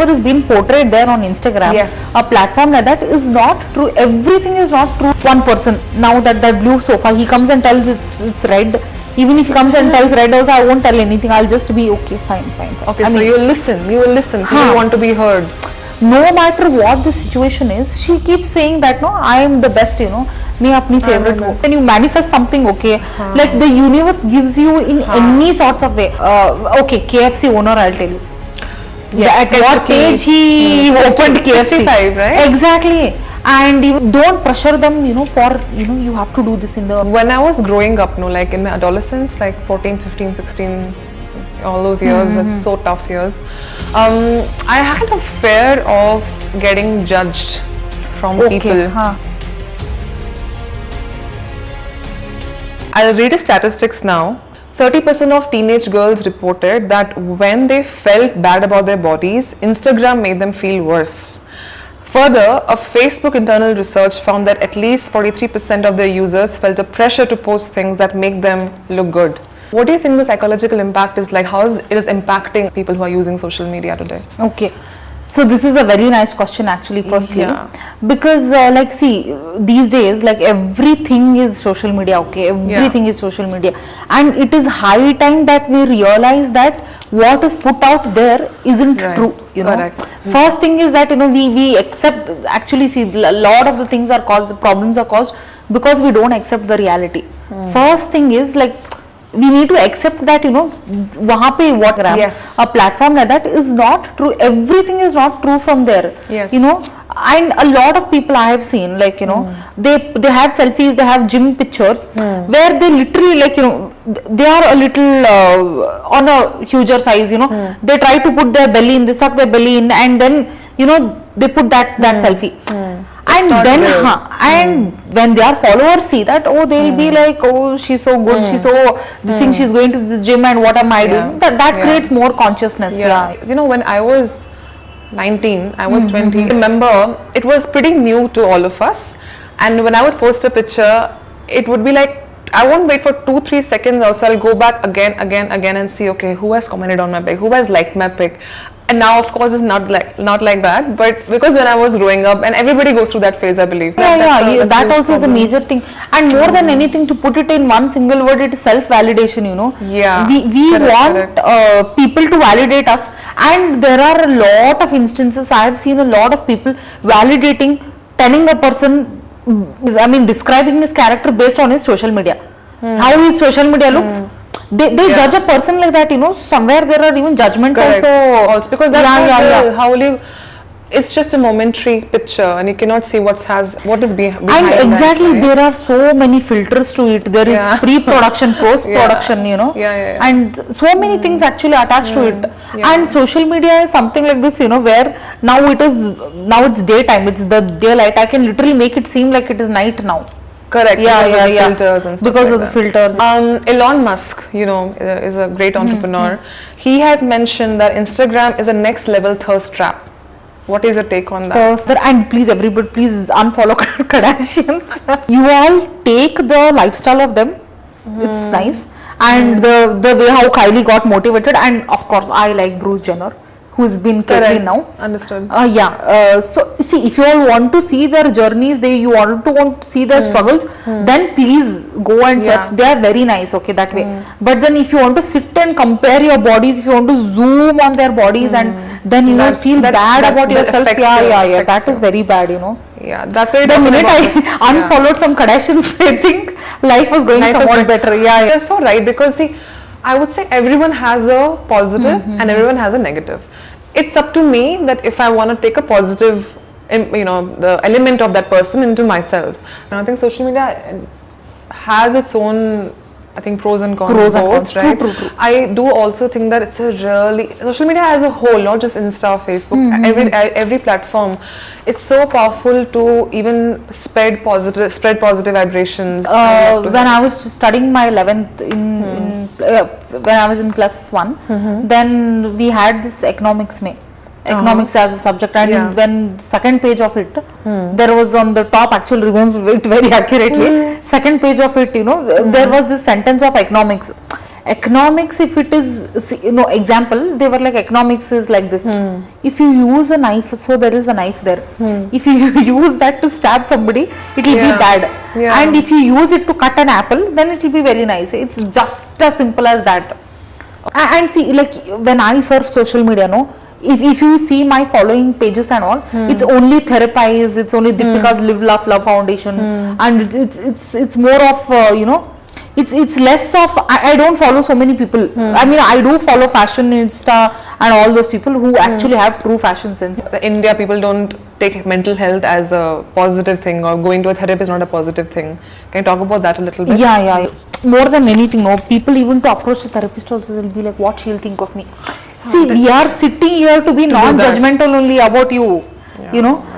whatever is being portrayed there on Instagram, Yes. a platform like that is not true. Everything is not true. One person, now that blue sofa, he comes and tells it's red. Even if he comes and tells red also, I won't tell anything. I'll just be okay, fine. Okay, I so mean, you will listen. People want to be heard. no matter what the situation is, she keeps saying that no, I am the best, मैं अपनी favorite हूँ. When you manifest something, okay, like the universe gives you in any sorts of way. Okay, KFC owner, I'll tell you. Yes, At what age he opened KFC? 65, right? Exactly. And you don't pressure them, for, you have to do this in the... When I was growing up, like in my adolescence, like 14, 15, 16, all those years, so tough years, I had a fear of getting judged from people. I'll read the statistics now. 30% of teenage girls reported that when they felt bad about their bodies, Instagram made them feel worse. Further, a Facebook internal research found that at least 43% of their users felt a pressure to post things that make them look good. What do you think the psychological impact is like? How it is impacting people who are using social media today? Okay. So this is a very nice question actually, firstly, because like see, these days like everything is social media, okay, everything is social media, and it is high time that we realize that what is put out there isn't true, Correct. First thing is that we accept, actually see, a lot of the things are caused, the problems are caused because we don't accept the reality. First thing is like we need to accept that वहाँ पे what a platform like that is not true. Everything is not true from there. Yes. And a lot of people I have seen like they have selfies, they have gym pictures where they literally like they are a little on a huger size. They try to put their belly in, they suck their belly in, and then they put that selfie. And then and when their followers see that, oh, they'll be like, oh, she's so good, she's so this thing, she's going to the gym, and what am I doing? That creates more consciousness. When I was 19, I was 20. I remember it was pretty new to all of us, and when I would post a picture, it would be like, I won't wait for 2-3 seconds also, I'll go back again and see, okay, who has commented on my pic, who has liked my pic. And now of course it's not like that, but because when I was growing up, and everybody goes through that phase, I believe. That also is a major thing, and more than anything, to put it in one single word, it is self-validation. We want people to validate us, and there are a lot of instances. I have seen a lot of people validating, telling a person, describing his character based on his social media, how his social media looks. They judge a person like that, somewhere there are even judgments also because that's how will you, it's just a momentary picture and you cannot see what is behind and exactly that, right? There are so many filters to it. There is pre-production, post-production, and so many things actually attached to it. And social media is something like this, where now it's daytime, it's the daylight. I can literally make it seem like it is night now. Correct. Because of the filters and stuff because like of the filters. Elon Musk, is a great entrepreneur. He has mentioned that Instagram is a next level thirst trap. What is your take on that? And please, everybody, please unfollow Kardashians. You all take the lifestyle of them. It's nice. And the way how Kylie got motivated, and of course I like Bruce Jenner, who's been Kylie now. Understood. So see, if you all want to see their journeys, you want to see their struggles, then please go and surf. They are very nice, okay, that way. But then if you want to sit and compare your bodies, if you want to zoom on their bodies and then feel bad about yourself, that is very bad, Yeah, that's very. The minute I unfollowed some Kardashians, I think life was going somewhat better. You're so right, because see, I would say everyone has a positive and everyone has a negative. It's up to me that if I want to take a positive, the element of that person into myself. And I think social media has its own, pros and cons. Right? True. I do also think that it's social media as a whole, not just Insta, Facebook, every platform. It's so powerful to even spread positive vibrations. When I was studying my 11th when I was in +1, then we had this economics as a subject, and when second page of it, there was on the top, actually remember it very accurately, second page of it, there was this sentence of economics. economics, if it is, see, example, they were like, economics is like this. If you use a knife, so there is a knife there. If you use that to stab somebody, it will be bad. And if you use it to cut an apple, then it will be very nice. It's just as simple as that. And see, like when I surf social media, if you see my following pages and all, it's only Therapize, it's only Deepika's Live Laugh Love Foundation, and it's more of it's less of, I don't follow so many people. I mean, I do follow fashion Insta and all those people who actually have true fashion sense. In India, people don't take mental health as a positive thing, or going to a therapist is not a positive thing. Can you talk about that a little bit? Yeah. More than anything, people even to approach a therapist also, they'll be like, what she'll think of me. See, we are sitting here to be non-judgmental only about you.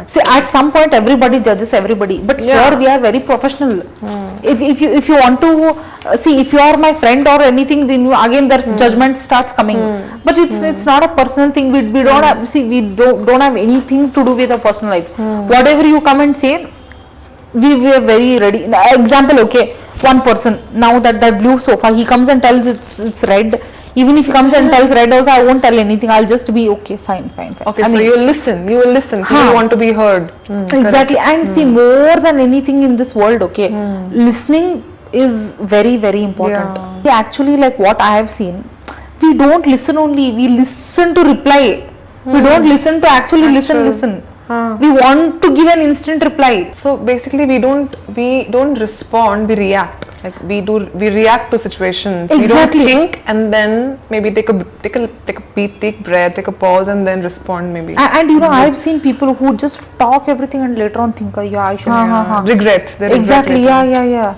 See, at some point everybody judges everybody, but here we are very professional. If you want to see, if you are my friend or anything, then again their judgment starts coming. But it's not a personal thing. We don't have, see, we don't have anything to do with a personal life. Whatever you come and say, we are very ready. Example, okay, one person, now that blue sofa, he comes and tells it's red. Even if he comes and tells red also, I won't tell anything. I'll just be okay, fine. Okay, so you will listen. People want to be heard. Exactly. And see, more than anything in this world, okay, listening is very, very important. Actually, like what I have seen, we don't listen only, we listen to reply. We don't listen to actually listen. We want to give an instant reply. So basically, we don't respond, we react. Like we react to situations. Exactly. We don't think and then maybe take a beat, take breath, take a pause, and then respond maybe. And I've seen people who just talk everything and later on think, I should regret. Exactly. Yeah.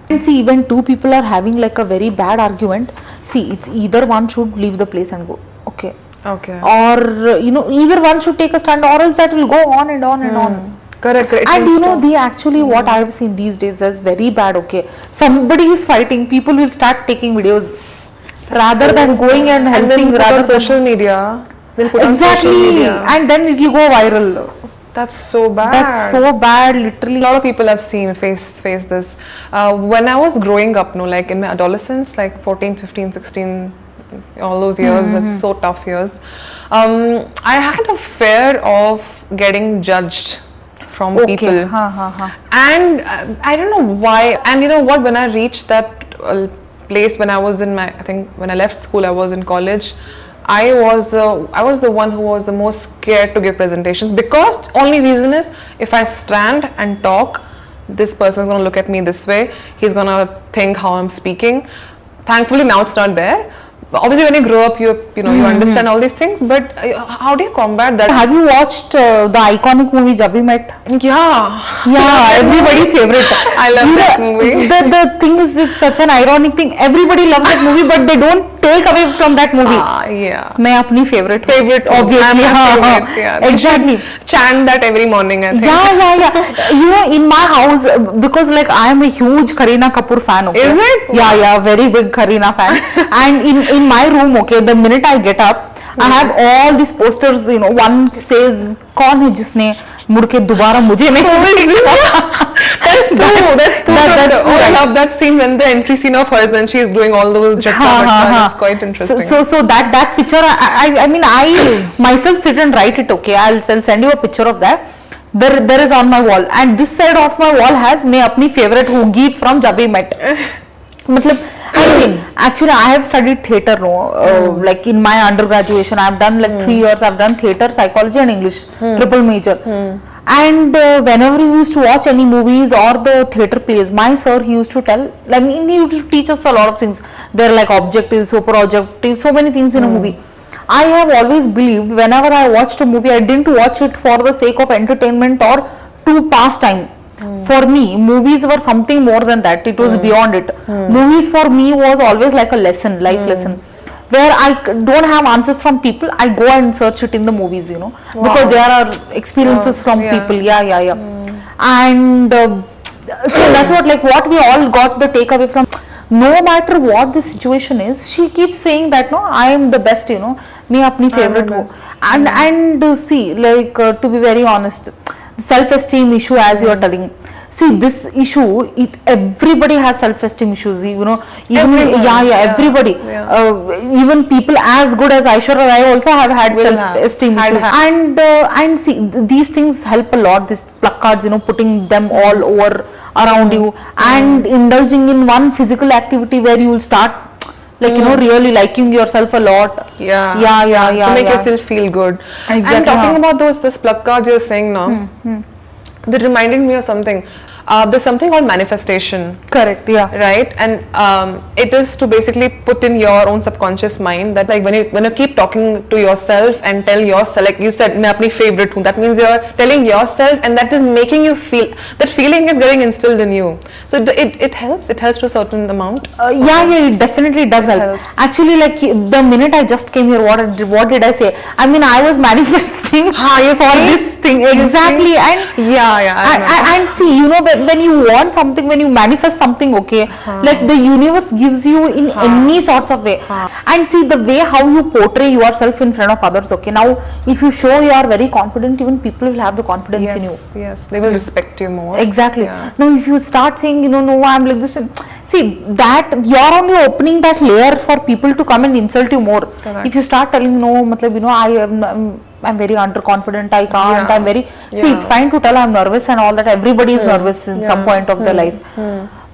And see, when two people are having like a very bad argument, see, it's either one should leave the place and go. Okay. Or either one should take a stand, or else that will go on and on. Correct. And they actually, what I have seen these days is very bad. Okay, somebody is fighting, people will start taking videos rather than going and helping. Rather social media. Exactly, and then it will go viral. That's so bad. Literally. A lot of people I've seen face this. When I was growing up, like in my adolescence, like 14, 15, 16. All those years, so tough years. I had a fear of getting judged from people. And I don't know why. And you know what, when I reached that place, when I was in when I left school, I was in college, I was the one who was the most scared to give presentations, because only reason is, if I stand and talk, this person is going to look at me this way, he's going to think how I'm speaking. Thankfully now it's not there. Obviously, when you grow up, you understand all these things. But how do you combat that? Have you watched the iconic movie Judgement? Yeah, everybody's favorite. I love that movie. The thing is, it's such an ironic thing. Everybody loves that movie, but they don't take away from that movie. मैं अपनी favorite obviously. Exactly. Chant that every morning, I think. Yeah. In my house, because like I am a huge Kareena Kapoor fan. Okay? Is it? Yeah, very big Kareena fan. And in my room, okay, the minute I get up, I have all these posters. One says, "कौन है जिसने मुड़ के दोबारा मुझे नहीं?" That's true. I love that scene, when the entry scene of hers, when she is doing all those it's quite interesting. So that picture, I mean, I myself sit and write it. Okay, I'll send you a picture of that. There is on my wall, and this side of my wall has मैं अपनी favorite Geet from Judgement. Actually, I have studied theatre. Like in my undergraduation, I have done like 3 years. I've done theatre, psychology, and English, triple major. And whenever we used to watch any movies or the theatre plays, my sir, he used to he used to teach us a lot of things. There are like objectives, super objectives, so many things in a movie. I have always believed, whenever I watched a movie, I didn't watch it for the sake of entertainment or to pass time. For me, movies were something more than that. It was beyond it. Movies for me was always like a lesson, life lesson, where I don't have answers from people. I go and search it in the movies, because there are experiences from people. And so that's what we all got the takeaway from. No matter what the situation is, she keeps saying that I am the best. Me apni favorite ho. And see, like to be very honest, self-esteem issue, as you are telling. see this issue, everybody has self-esteem issues, even Everyone, everybody, even people as good as Aishwarya Rai also have had Will self-esteem have. issues. And see, these things help a lot, these placards, putting them all over around you, and indulging in one physical activity where you will start really liking yourself a lot. To make yourself feel good. Exactly. And talking about this plug cards you're saying now, that reminded me of something. There's something called manifestation. Correct, yeah. Right? And it is to basically put in your own subconscious mind that, like, when you keep talking to yourself and tell yourself, like you said, मैं अपनी favorite हूँ, that means you're telling yourself, and that is making you feel, that feeling is getting instilled in you. So it helps to a certain amount. It definitely does help. Helps. Actually, like the minute I just came here, what did I say? I mean, I was manifesting for this thing, exactly. And and see, when you want something, when you manifest something, okay, like the universe gives you in any sorts of way. And see, the way how you portray yourself in front of others, okay, now if you show you are very confident, even people will have the confidence in you. Yes, they will respect you more. Exactly. Now if you start saying, no, I'm like this, see, that you're only opening that layer for people to come and insult you more. Correct. If you start telling, no, I'm very underconfident, I can't, I'm very, see, it's fine to tell I'm nervous and all that, everybody is nervous in some point of their life.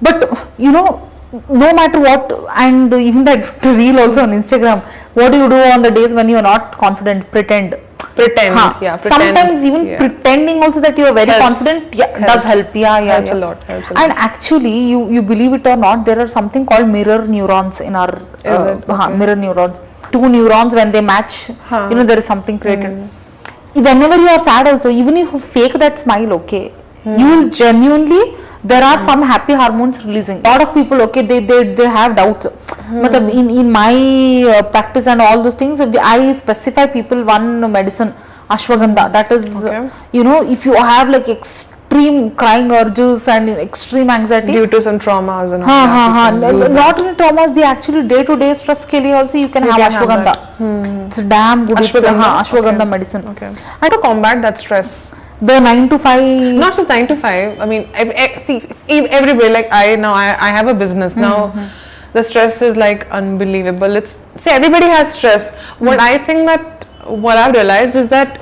But, no matter what, and even that reel also on Instagram, what do you do on the days when you are not confident? Pretend. Sometimes even pretending also that you are very confident does help. Helps a lot. And actually, you believe it or not, there are something called mirror neurons in our mirror neurons. Two neurons, when they match, there is something created. Whenever you are sad also, even if you fake that smile, okay, you will genuinely, there are some happy hormones releasing. A lot of people, okay, they have doubts. In my practice and all those things, I specify people one medicine, ashwagandha. That is, if you have like extreme crying urges and extreme anxiety due to some traumas and not in traumas, the actually day-to-day stress ke liye also you can have ashwagandha. It's damn good. Ashwagandha medicine. Okay. And to combat that stress, the 9 to 5, not just 9 to 5, I mean, see, everybody, like I have a business now. The stress is like unbelievable. Everybody has stress. What I've realized is that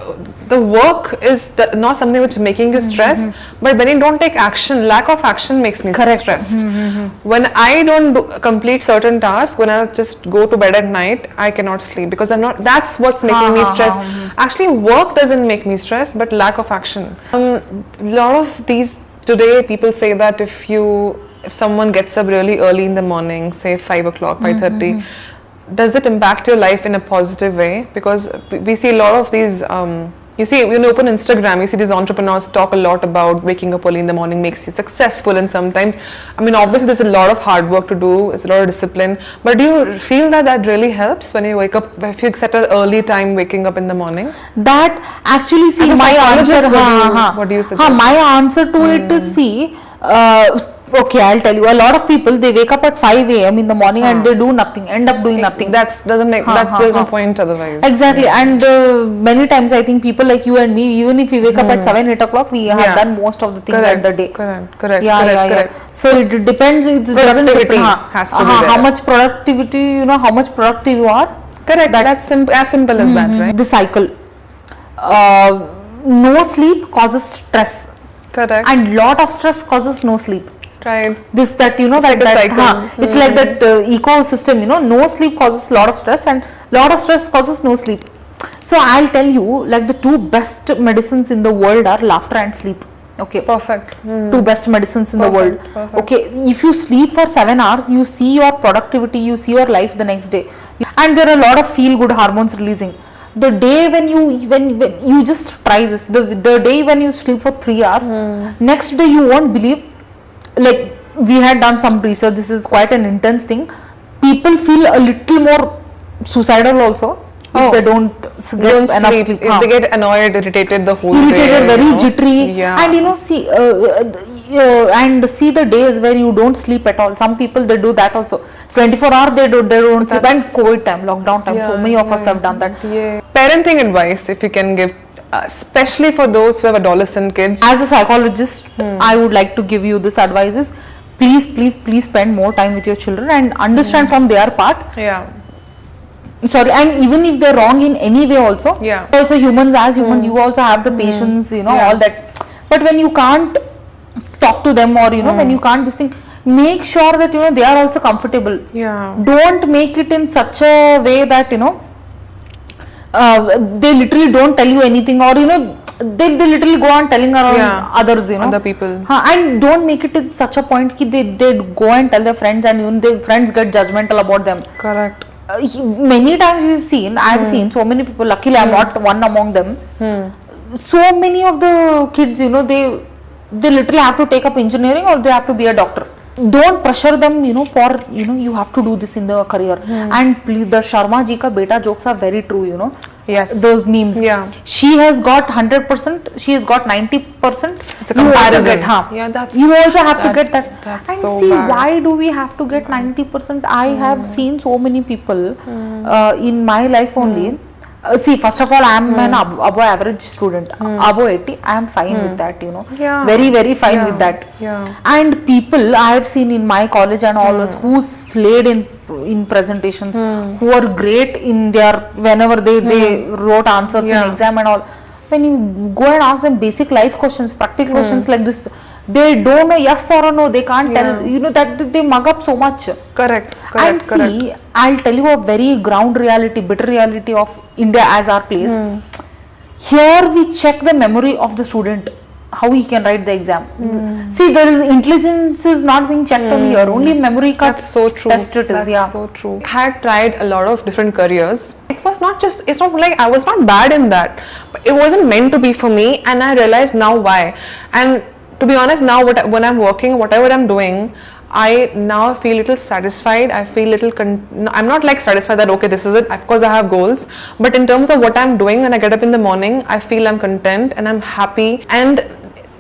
the work is not something which is making you stress, but when you don't take action, lack of action makes me stressed. When I don't complete certain tasks, when I just go to bed at night, I cannot sleep because that's what's making me stressed. Actually, work doesn't make me stressed, but lack of action. A lot of these, today people say that if someone gets up really early in the morning, say 5 o'clock, 5:30, does it impact your life in a positive way? Because we see a lot of these, you see, when you open Instagram, you see these entrepreneurs talk a lot about waking up early in the morning makes you successful, and sometimes, I mean, obviously there's a lot of hard work to do, it's a lot of discipline, but do you feel that really helps when you wake up, if you set an early time waking up in the morning? That actually, see, my answer, what do you suggest? My answer to it is, see, okay, I'll tell you, a lot of people, they wake up at 5 a.m. in the morning and they do nothing, end up doing nothing. There's no point otherwise. Exactly. And many times I think people like you and me, even if we wake up at 7, 8 o'clock, we have done most of the things at the day. Correct. So it depends, it doesn't depend, has to be there. How much productivity, how much productive you are. Correct, that's as simple as that, right? The cycle. No sleep causes stress. Correct. And lot of stress causes no sleep. Right. It's like that ecosystem, no sleep causes lot of stress and lot of stress causes no sleep. So I'll tell you, like the two best medicines in the world are laughter and sleep. Okay. Perfect. Two best medicines in the world. Perfect. Okay. If you sleep for 7 hours, you see your productivity, you see your life the next day. And there are a lot of feel good hormones releasing. The day when you just try this, the day when you sleep for 3 hours, next day you won't believe. Like we had done some research, this is quite an intense thing. People feel a little more suicidal also if they don't get enough sleep. If they get annoyed, irritated the whole day. Very jittery. And see, and see the days where you don't sleep at all. Some people, they do that also. 24 hours they don't sleep. And COVID time, lockdown time, so many of us have done that. Parenting advice, if you can give especially for those who have adolescent kids. As a psychologist, I would like to give you this advice is please spend more time with your children and understand from their part. Yeah. Sorry, and even if they're wrong in any way also, Yeah. also humans, as humans, you also have the patience, you know, Yeah. all that. But when you can't talk to them, or you know, when you can't this thing, make sure that you know they are also comfortable. Yeah. Don't make it in such a way that you know they literally don't tell you anything, or you know they literally go on telling around others, you know, other people. And don't make it in such a point that they go and tell their friends, and even their friends get judgmental about them. Correct. Many times we've seen, I've seen so many people, luckily I'm not one among them, so many of the kids, you know, they literally have to take up engineering or they have to be a doctor. Don't pressure them, you know, for, you know, you have to do this in the career. And please, the Sharma ji ka beta jokes are very true, you know. Yes. Those memes. Yeah. She has got 100%, she has got 90%. It's a comparison. Yeah, that's. You also have to get that. That's and so see, bad. why do we have to get 90%? I have seen so many people in my life only. See, first of all, I am an above average student. Above 80, I am fine with that, you know. Yeah. Very fine with that. Yeah. And people I have seen in my college and all who slayed in presentations, who are great in their, whenever they wrote answers in exam and all. When you go and ask them basic life questions, practical questions like this, they don't know yes or no, they can't tell, you know, that they mug up so much. Correct. And see, I'll tell you a very ground reality, bitter reality of India as our place. Here we check the memory of the student, how he can write the exam. See, there is intelligence is not being checked on here, only memory card That's so true. test it is. That's so true. I had tried a lot of different careers. It was not just, it's not like I was not bad in that, but it wasn't meant to be for me, and I realized now why. And to be honest, now when I'm working, whatever I'm doing, I now feel little satisfied. I feel little, I'm not like satisfied that okay, this is it. Of course I have goals, but in terms of what I'm doing when I get up in the morning, I feel I'm content and I'm happy. And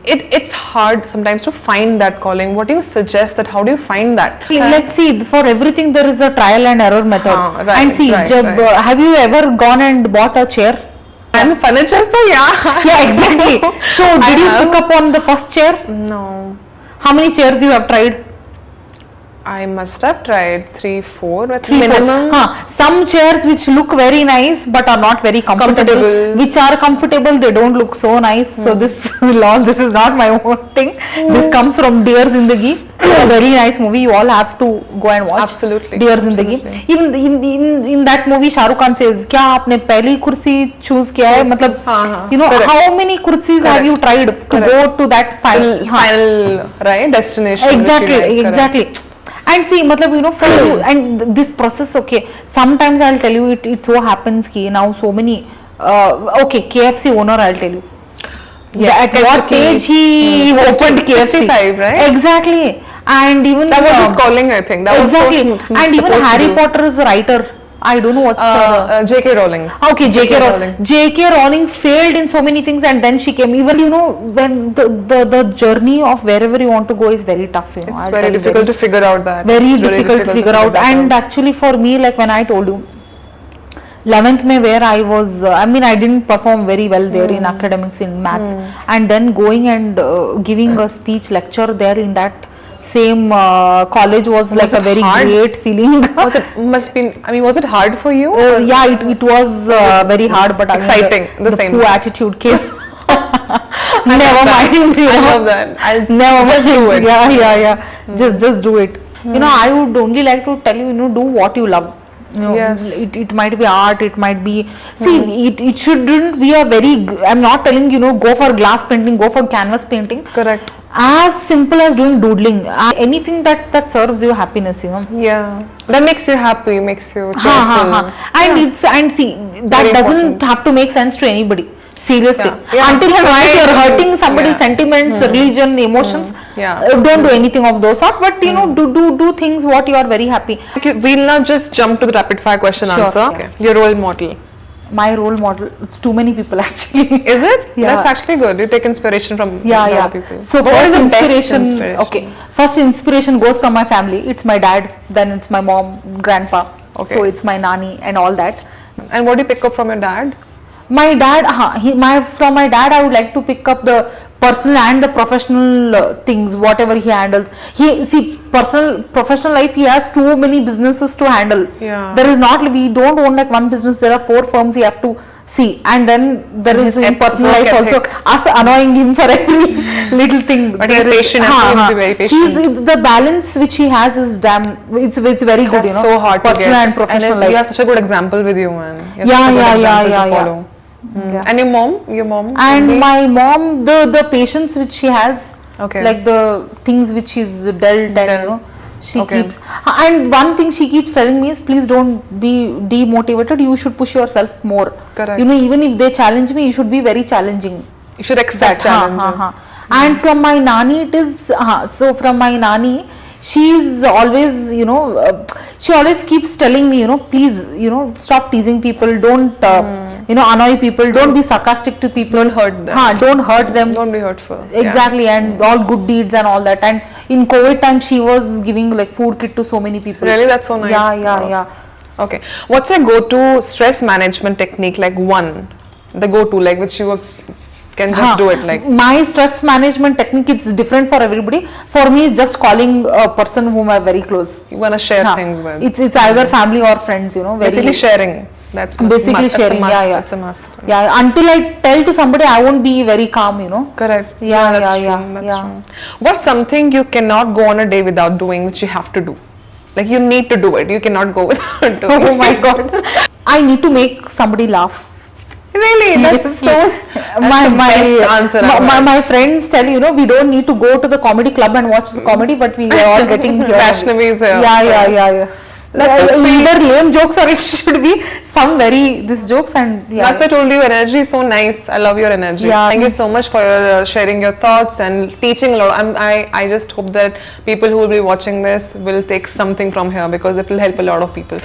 it's hard sometimes to find that calling. What do you suggest, that how do you find that? Like see, for everything there is a trial and error method. Right, And see, have you ever gone and bought a chair? And furniture, so yeah. Yeah, exactly. So did you pick up on the first chair? No. How many chairs you have tried? I must have tried 3, 4 at 3, 4. minimum. Some chairs which look very nice but are not very comfortable. Which are comfortable, they don't look so nice. So this is not my own thing. This comes from Dear Zindagi, a very nice movie. You all have to go and watch. Absolutely. Dear Zindagi. Even in that movie, Shah Rukh Khan says, "क्या आपने पहली कुर्सी choose किया है?" मतलब, you know, how many kursis have you tried to go to that final right destination? Exactly. And see, matlab, you know, for you, and this process, okay, sometimes I'll tell you, it so happens ki now so many, okay, KFC owner, I'll tell you. Yes, at what age he opened KFC. 65, right? Exactly. And even that was his calling, I think. That exactly. Was and even Harry Potter's writer, I don't know what's J.K. Rowling. Okay, J.K. Rowling. J.K. Rowling failed in so many things, and then she came. Even, you know, when the journey of wherever you want to go is very tough. You know, it's very difficult to figure out that. Very difficult to figure out. And actually, for me, like when I told you, 11th May, where I was, I mean, I didn't perform very well there in academics, in maths, and then going and giving a speech lecture there in that same college was like a very great feeling. Was it hard for you? Yeah, it was very hard, but exciting. The same poo attitude came. Never mind. I love that. I'll never just do it. Yeah. Just do it. You know, I would only like to tell you, you know, do what you love. You know, it might be art, it might be, see, it shouldn't be a very, I'm not telling, you know, go for glass painting, go for canvas painting. Correct. As simple as doing doodling, anything that serves you happiness, you know. Yeah, that makes you happy, makes you cheerful. And see, that very doesn't important. Have to make sense to anybody. Seriously, until and unless you're hurting somebody's sentiments, religion, emotions, don't do anything of those sort. But you know, do things what you are very happy. Okay, we'll now just jump to the rapid fire question answer. Okay. Your role model. My role model, it's too many people actually. Is it? Yeah. That's actually good. You take inspiration from a lot of people. So first inspiration, okay. First inspiration goes from my family. It's my dad, then it's my mom, grandpa. Okay. So it's my nani and all that. And what do you pick up from your dad? My dad, from my dad, I would like to pick up the personal and the professional things, whatever he handles. Professional life, he has too many businesses to handle. Yeah. There is not, we don't own like one business, there are 4 firms you have to see, and then there is in personal life also us annoying him for every little thing. But he's patient, and be very patient. The balance which he has is it's very good. That's so hard personal to get. and professional and life. You have such a good example with you, man. Yeah. And your mom? And my mom, the patience which she has, Okay. like the things which she's dealt, and she Okay. keeps, and one thing she keeps telling me is, please don't be demotivated, you should push yourself more. Correct. Even if they challenge me, you should be very challenging. You should accept challenges. And from my nani, it is from my nani, she's always, she always keeps telling me, please, stop teasing people, don't annoy people, don't be sarcastic to people, Don't hurt them. Don't hurt them, Don't be hurtful. exactly. And all good deeds and all that. And in COVID time, she was giving like food kit to so many people. Really? That's so nice. Yeah. Okay. What's your go-to stress management technique? Like the go-to, like which you can just do it like. My stress management technique, it's different for everybody. For me, it's just calling a person whom I'm very close. You want to share things with. It's either family or friends, Basically sharing. That's basically sharing. That's a must. Yeah, until I tell to somebody, I won't be very calm, Correct. That's true. What's something you cannot go on a day without doing, which you have to do? Like you need to do it. You cannot go without doing it. Oh my God. I need to make somebody laugh. Really? That's my friends tell we don't need to go to the comedy club and watch the comedy, but we are all getting here. Vaishnavi is here. Yeah. That's either lame jokes or it should be some these jokes. And that's why I told you, your energy is so nice. I love your energy. Thank you so much for sharing your thoughts and teaching a lot. I just hope that people who will be watching this will take something from here, because it will help a lot of people.